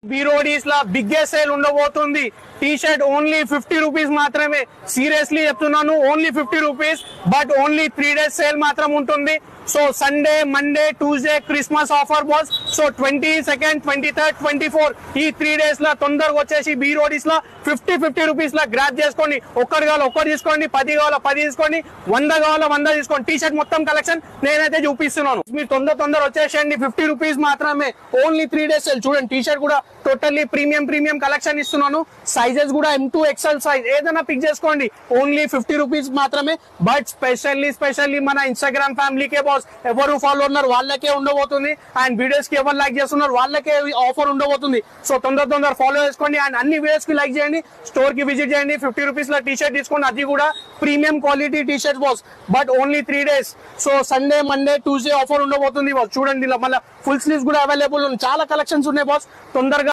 బీరోడీస్ లా biggest sale ఉండబోతుంది. T shirt only 50 rupees మాత్రమే. Seriously చెప్తున్నాను, only 50 rupees. But only 3 days sale మాత్రం ఉంటుంది. So Sunday, Monday, Tuesday Christmas offer boss. So 22nd, 23rd, 24 ఈ 3 days లా తొందరగా వచ్చేసి బీరోడీస్ లా 50 రూపీస్ లా grab చేసుకోండి. ఒక్కటి కావాలి ఒక్కటి తీసుకోండి, 10 కావాలా 10 తీసుకోండి, 100 కావాలా 100 తీసుకోండి. టీ షర్ట్ మొత్తం కలెక్షన్ నేనైతే చూపిస్తున్నాను. మీరు తొందర వచ్చేసేయండి. 50 రూపీస్ మాత్రమే, ఓన్లీ 3 days సేల్. చూడండి టీ షర్ట్ కూడా టోటల్లీ ప్రీమియం కలెక్షన్ ఇస్తున్నాను. సైజెస్ కూడా M2 XL సైజ్ ఏదైనా పిక్ చేసుకోండి. ఓన్లీ 50 రూపీస్ మాత్రమే. బట్ స్పెషల్లీ మన ఇన్స్టాగ్రామ్ ఫ్యామిలీకే బాస్, ఎవరు ఫాలో ఉన్నారు వాళ్ళకే ఉండబోతుంది. అండ్ వీడియోస్ కి ఎవరు లైక్ చేస్తున్నారు వాళ్ళకే ఆఫర్ ఉండబోతుంది. సో తొందర ఫాలో చేసుకోండి. అండ్ అన్ని వీడియోస్ కి లైక్ చేయండి, స్టోర్ కి విజిట్ చేయండి. 50 రూపీస్ లో టీ షర్ట్ తీసుకోండి, అది కూడా premium quality T shirt boss. But only 3 days. So Sunday, Monday, Tuesday offer ఉండబోతుంది బాస్. చూడండి ఇలా మళ్ళీ ఫుల్ స్లీవ్స్ కూడా అవైలబుల్ ఉన్నాయి. చాలా కలెక్షన్స్ ఉన్నాయి బాస్. తొందరగా